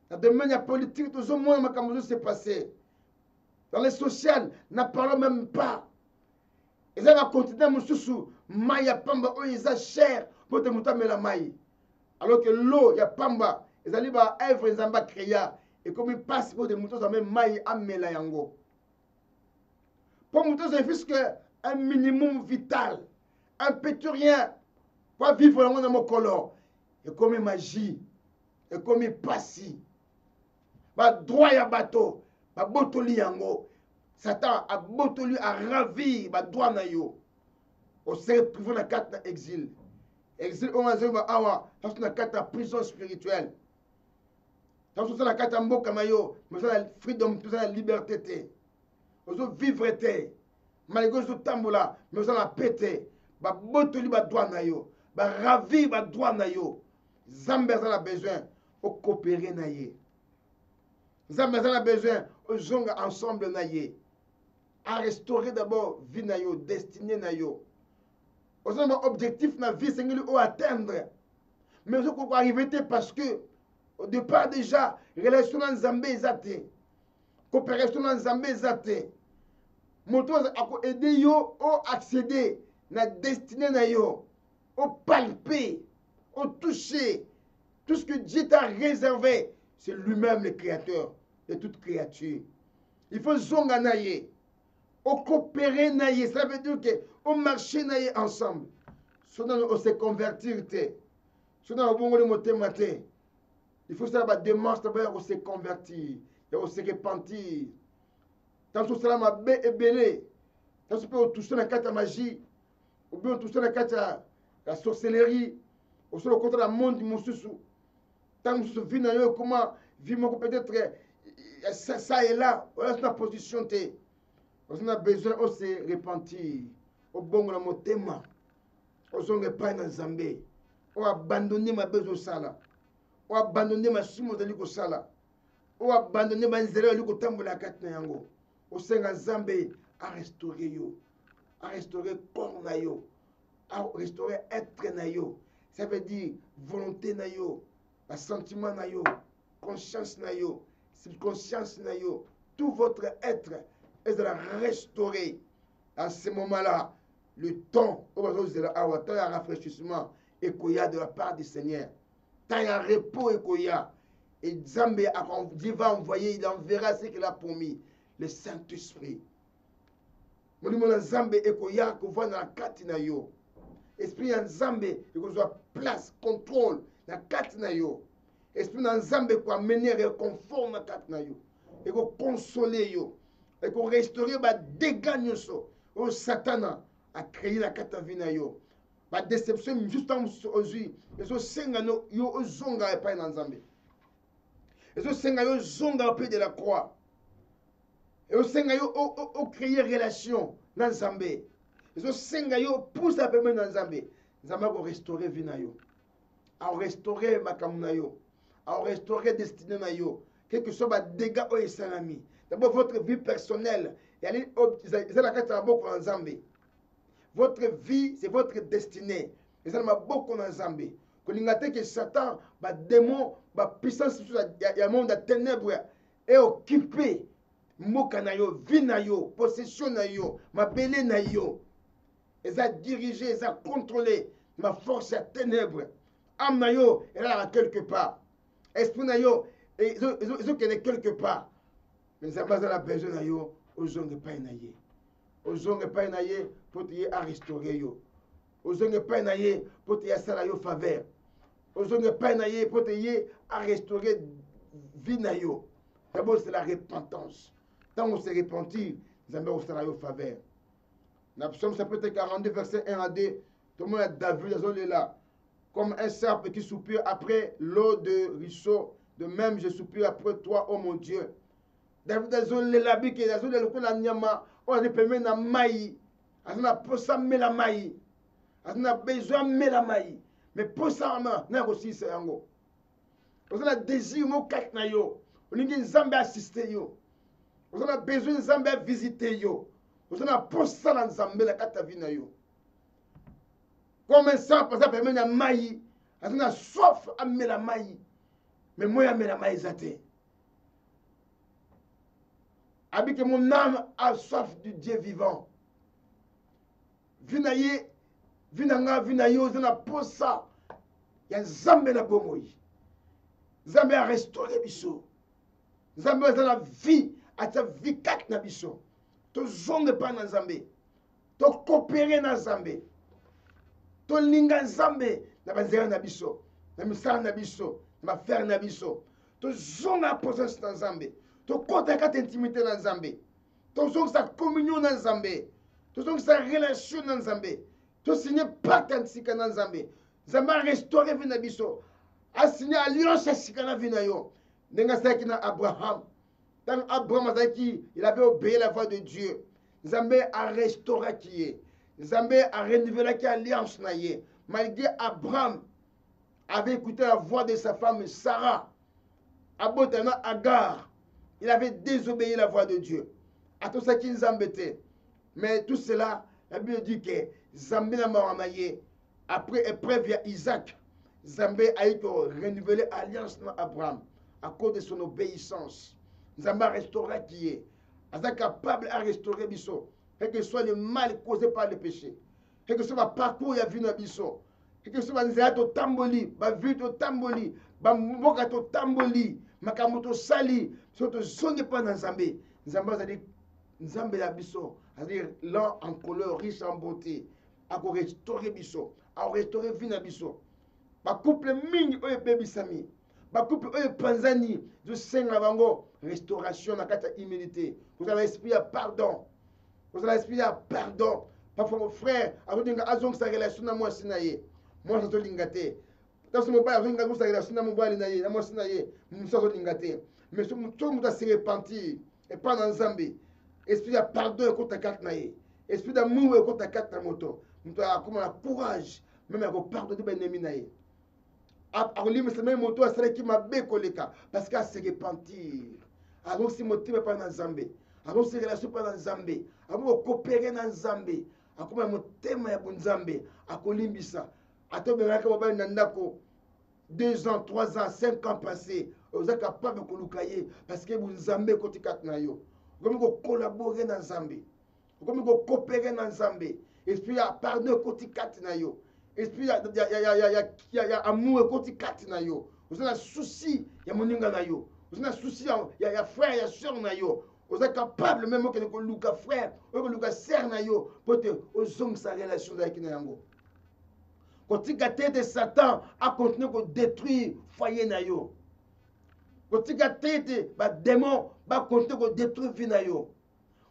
S2: La domaine politique zo mona makamuzo s'est passé. Dans les social, n'a parlé même pas. Ils ont continué à me Maya Pamba, ils ont cher pour te monter la maille. Alors que l'eau, il y a Pamba, ils ont œuvre, ils ont créé, Et comme il passe pour des moutons, ça même maï amela yango. Pour moutons, c'est juste un minimum vital, un péturien, pour vivre dans mon color. Et comme il magie, et comme il passe, ba droit ya bateau, ba botoli yango. Satan a botoli a ravi ba droit na yo. On s'est privé dans quatre exil. Exil on a zéro awa, parce que dans quatre prison spirituelle. Dans tout ça la quatre mboka na yo, mais ça la freedom, tout ça la liberté. On vivre té. Malgré ce tambola, mais ça la pété. Ba botoli ba droit na yo, ba ravi ba droit na yo. Zambé ça a besoin au coopérer na ye. Zambé ça a besoin au zonga ensemble na ye. À restaurer d'abord vie na yo, destinée na yo. Au sein objectif na vie c'est qu'il atteindre. Mais ce qu'on arriver parce que au départ déjà relation dans Zambé ezate. Coopération dans Zambé ezate. Moto a aider yo au accéder na destinée na yo, au palper, au toucher tout ce que Dieu t'a réservé, c'est lui-même le créateur de toute créature. Il faut zonga na ye. Au coopérer naïe, ça veut dire que au marché naïe ensemble. Si on se convertir, si on a un bon moté matin, il faut faire la démarche d'abord on se convertir, et on se repentir. Tant que cela m'a belé, tant que on touche la carte à magie, ou bien on touche la carte à la sorcellerie, ou sur le côté de la monde du moussou. Tant que je vis dans le comment vivre peut-être ça et là, on reste dans la position. On a besoin de se repentir. Au bon de mon thème. On ne pas dans Zambé. On a abandonné ma besoin sala. On a abandonné ma sumo de l'iko sala. On a abandonné ma nzere de l'iko tambo la kat na yango. On s'est en Zambé à restaurer yo. À restaurer corps na yo. À restaurer être na yo. Ça veut dire volonté na yo. Sentiment na yo. Conscience na yo. Subconscience na yo. Tout votre être et de la restaurer. À ce moment-là, le temps, au temps de rafraîchissement, et qu'il y a de la part du Seigneur. Tant il y a repos et qu'il y a. Et Zambé, Dieu va envoyer, il enverra ce qu'il a promis, le Saint-Esprit. Mon nom Zambé et qu'il y a, qu'on voit dans la carte na yo. Esprit en Zambé, il faut soit place, contrôle, dans la carte na yo. Esprit en Zambé, quoi mener réconfort dans la carte na yo. Et qu'on consoler yo. Et qu'on restaure ba dégâts so au Satan a créé la katavina yo ba déception juste aujourd'hui et so senga no yo zonga pa na Nzambe et so senga yo zonga au pied de la croix et so senga yo au créer relation na Nzambe et so senga yo pousse à permettre na Nzambe Nzambe ko restaurer vie na yo a restaurer makamuna yo a restaurer destinée na yo quel que soit ba dégâts au salami. D'abord, votre vie personnelle. Votre vie, c'est votre destinée. Et ça m'a beaucoup dans Zambé. Que Satan, le démon, la puissance, le monde de ténèbres est occupé. Mokanayo, vinayo, possession nayo, ma belé nayo. Et ça dirigé, et ça contrôlé ma force à ténèbres. Âme nayo, elle est là quelque part. Esprit nayo, ils ont quelque part. Mais ça va la besoin de yo, aux gens de pas naïe. Aux gens de pas naïe pour te à restaurer yo. Aux gens de pas naïe pour te à salayo faveur. Aux gens de pas naïe pour te à restaurer vie na yo. D'abord c'est la repentance. Tant on se repentit, nous avons au salayo faveur. Dans Psaume chapitre 42 verset 1 à 2, tout le monde a David là. Comme un serpe qui soupire après l'eau de ruisseau, de même je soupire après toi, ô mon Dieu. David a zone la bike a zone le la nyama on a permis na mai azana posa mela mai azana besoin mela mai mais posa na ko si yango ozana désir mo kat na yo olingi Nzambe assister yo ozana besoin Nzambe visiter yo ozana posa na Nzambe la kata vi na yo comme ça parce que permet na mai azana soif a mela mai mais moi ya mela mai zate. Habite que mon âme a soif du Dieu vivant. Vinaye, vinanga, vinayo, zana posa. Il y a Zambé la bomoy. Zambé a restauré biso. Nzambe aza na vie, atia vie kati na biso. Tozonge pa na Nzambe. Tokopere na Nzambe. Tolinga Nzambe na banzela na biso, na misala na biso, na bafere na biso. Tozonga présence na Nzambe. Tokota kati intimité na Nzambe. Tozonga sa communion na Nzambe. Tozonga sa relation na Nzambe. Tosigné pacte antika na Nzambe. Nzambe a restauré vie na biso. A signé alliance asika na vie na yo. Ndenge asalaki na Abraham. Tant Abraham azalaki, il avait obéi la voix de Dieu. Nzambe a restauré qui est. Nzambe a renouvelé qui alliance na ye. Malgré Abraham avait écouté la voix de sa femme Sarah. Abotana Agar. Il avait désobéi la voix de Dieu. À tout ça qui Nzambe était. Mais tout cela, la Bible dit que Nzambe n'a pas ramaillé. Après épreuve, il y a Isaac. Nzambe a eu renouvelé alliance avec Abraham à cause de son obéissance. Nzambe a restauré qui est. Il est capable de restaurer Bisso. Quel que soit le mal causé par le péché. Quel que soit le parcours qu'il y a vu dans Bisso. Quel que soit le zéat au tamboli, la vie au tamboli, la moka au tamboli, la kamoto sali, surtout zonge pas dans Nzambe. Nzambe a dit, Nzambe la Bisso, c'est-à-dire l'un en couleur, riche en beauté, a restaurer Bisso, a restaurer vie dans Bisso. Ba couple mingi oyo bebisami. Ba couple oyo panzani du senga bango restauration na kata humilité. Vous avez l'esprit à pardon. Vous avez l'esprit à pardon. Parfois mon frère, avant de azong sa relation na moi sinaye. Moi ça lingate. Dans ce moment azong sa relation na moi linaye, na moi sinaye, nous ça lingate. Mais ce tout monde se repentir et pas dans Nzambe. Esprit à pardon ko ta carte naye. Esprit d'amour ko ta carte na moto. Nous a comme la courage même à pardonner ben ennemi naye. Parce qu'à se repentir. Alors si motive pas dans Nzambe. Alors si relation pas dans Nzambe. Alors coopérer dans Nzambe. Akoma motema ya Nzambe. Akolimbisa. Ato benaka baba nandako 2 ans, 3 ans, 5 ans passés. Vous êtes capable de kolukaye parce que Nzambe côté katna yo. Comme ko collaborer dans Nzambe. Comme ko coopérer dans Nzambe. Esprit à pardon côté katna yo. Esprit il y a amour côté kati na yo. Vous avez un souci, il y a moninga na yo. Vous avez un souci, il y a frère, il y a soeur na yo. Vous êtes capable même que le luka frère, ou le luka sœur na yo pour te ozong sa relation avec na yango. Quand tu gâtes de Satan a continué à détruire foyer na yo. Quand tu gâtes de démon va continuer à détruire vie na yo.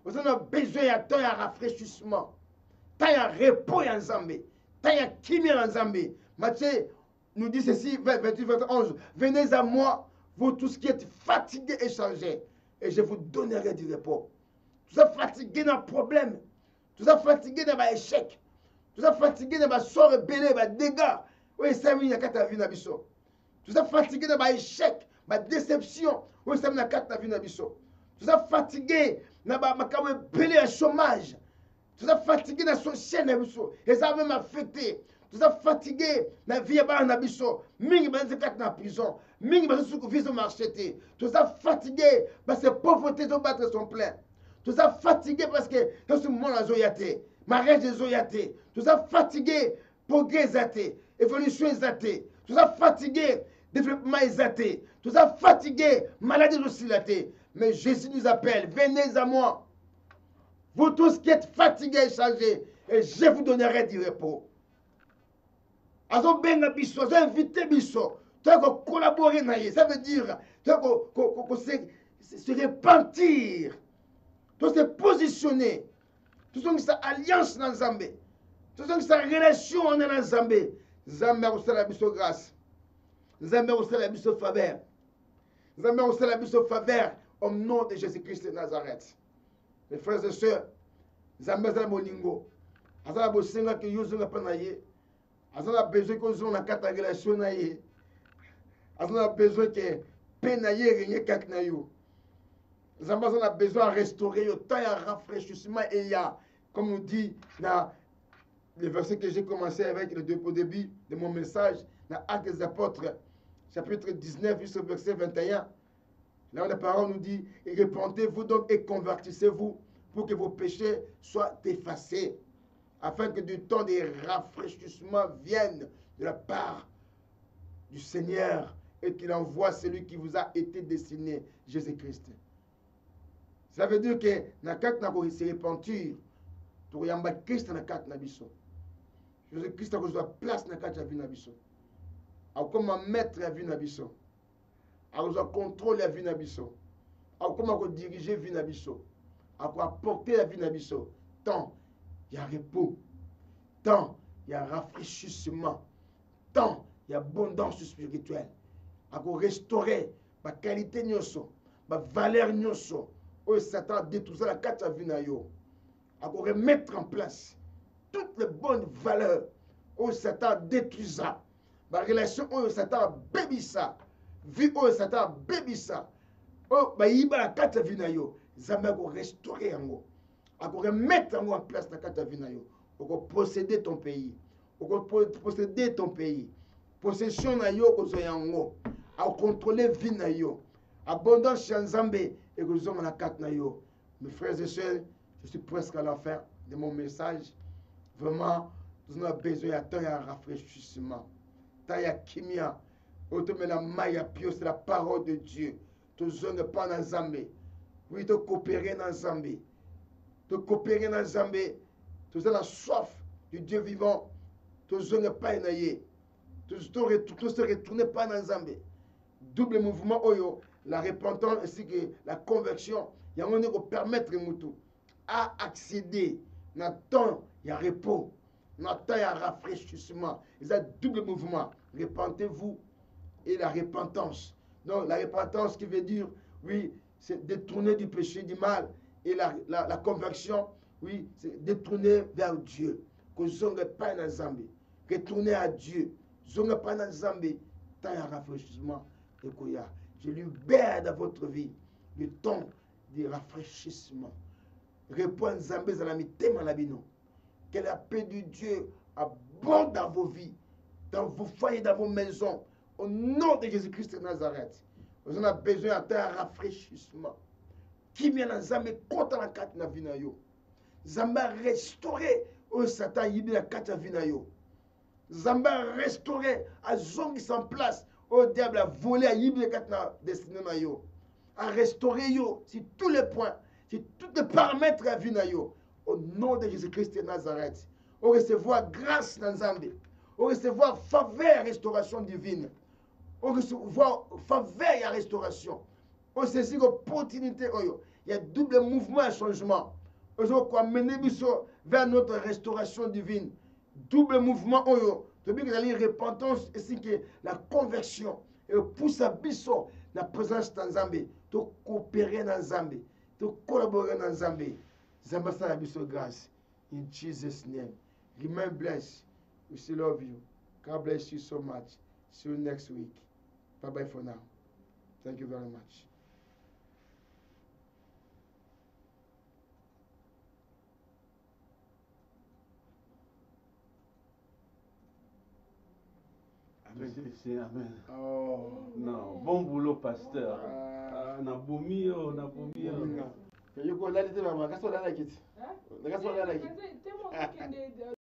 S2: Vous avez besoin de temps à rafraîchissement. Temps à repos en Nzambe. Matthieu nous dit ceci, 28, 21, venez à moi, vous tous qui êtes fatigués et chargés, et je vous donnerai du repos. Tous êtes fatigués dans le problème, tous êtes fatigués dans l'échec, tous êtes fatigués dans le sort belé, dans les dégâts. Oui, c'est une carte vie nabiso. Tous êtes fatigués dans l'échec, dans la déception. Oui, c'est une carte vie nabiso. Tous êtes fatigués dans le belé à chômage. Tout ça fatigué dans son chien et ça a même affecté. Tout ça fatigué dans la vie de Nabiso. Mingi banze kat na prison. Mingi banze sous vise marcheté. Tout ça fatigué parce que pauvreté de battre son plein. Tout ça fatigué parce que dans ce moment la zoyate, mariage de zoyate. Tout ça fatigué progrès zaté, évolution zaté. Tout ça fatigué développement zaté. Tout ça fatigué maladie oscillaté. Mais Jésus nous appelle, venez à moi. Vous tous qui êtes fatigués et chargés, et je vous donnerai du repos. Azo benga biso, azo invité biso, tu as collaborer naïe, ça veut dire tu as se repentir, tu as se positionner, tu as sa alliance dans Nzambe, tu as sa relation en Nzambe. Nzambe a reçu la biso grâce, Nzambe a reçu la biso faveur, Nzambe a reçu la biso faveur au nom de Jésus-Christ de Nazareth. Mes frères et sœurs, Nzambe azala bolingo, azala bosenga ke yo zonga pa na ye, azala besoin que zonga na kata relation na ye, azala besoin que pe na ye renye kak na yo. Nzambe azala besoin de restaurer yo, temps ya rafraîchissement et ya, comme nous dit dans le verset que j'ai commencé avec au début de mon message, dans Actes des Apôtres, chapitre 19, jusqu'au verset 21. Là où la parole nous dit, et repentez-vous donc et convertissez-vous pour que vos péchés soient effacés, afin que du temps des rafraîchissements vienne de la part du Seigneur et qu'il envoie celui qui vous a été destiné, Jésus-Christ. Ça veut dire que na kati na ko se repentir, to yamba Christ na kati na biso. Jésus-Christ a besoin de place na kati ya vie na biso. A comment mettre la vie na biso. A besoin contrôler la vie na biso. A comment diriger vie na biso. A quoi porter la vie na biso. Tant il y a repos. Tant il y a rafraîchissement. Tant il y a abondance spirituelle. A quoi restaurer ma qualité nyoso, ma valeur nyoso. Oh Satan détruit la kati ya vie na yo. A quoi remettre en place toutes les bonnes valeurs. Oh Satan détruit ça. Ma relation, oh Satan bébi ça. Vie, oh Satan bébi ça. Oh, bah il la carte vie yo. Zamba ko restaurer yango. A ko remettre yango en place la carte vie yo. Ko posséder ton pays. Ko posséder ton pays. Possession na yo ko zo yango. A contrôler vie na yo. Abondance chez Nzambe et ko zo na carte na yo. Mes frères et sœurs, je suis presque à la fin de mon message. Vraiment, nous avons besoin de rafraîchissement. Taya kimia. Automela maya pio, c'est la parole de Dieu. Tu ne pas dans Zambé. Oui, tu coopérer dans Zambé. Tu coopérer dans Zambé. Tu as la soif du Dieu vivant. Tu ne pas naïe. Tu ne se retourner pas dans Zambé. Double mouvement, oyo, la repentance ainsi que la conversion. Il y a un moment qui permettre Moutou à accéder dans le temps, il y a repos. Dans le temps, il y a rafraîchissement. Il y a double mouvement. Repentez-vous et la repentance. Donc, la repentance qui veut dire, oui, c'est détourner du péché, du mal. Et la conversion, oui, c'est détourner vers Dieu. Que zonge pas dans Zambie. Retourner à Dieu. Zonge pas dans Zambie. Tant il y a rafraîchissement. Je libère dans votre vie le temps de rafraîchissement. Répondre Zambé dans la mité malabino. Que la paix de Dieu abonde dans vos vies, dans vos foyers, dans vos maisons. Au nom de Jésus-Christ de Nazareth. Vous en avez besoin d'un rafraîchissement. Qui vient dans Zambé contre la carte na vie na yo. Zambé restaurer au Satan yibi la carte na vie na yo. Zambé restaurer à zong qui s'en place. Au diable a volé à yibi la carte na destinée na yo. À restaurer yo sur tous les points, sur tous les paramètres à vie na yo. Au nom de Jésus-Christ de Nazareth. Au recevoir grâce dans Zambé. Au recevoir faveur, restauration divine. Au recevoir faveur et restauration. Au saisir opportunité. Il y a double mouvement et changement. Aujourd'hui, quoi mener vers notre restauration divine. Double mouvement. Tu veux que la repentance ainsi que la conversion. Et pousse à biso la présence dans Zambé. Tu coopérer dans Zambé. Tu collaborer dans Zambé. Zambé sa biso grâce. In Jesus' name. Remain blessed. We still love you. God bless you so much. See you next week. Bye-bye for now. Thank you very much.
S1: Amen.
S2: Oh.
S1: Non, bon boulot, pasteur. Nabomi.
S2: You go let it.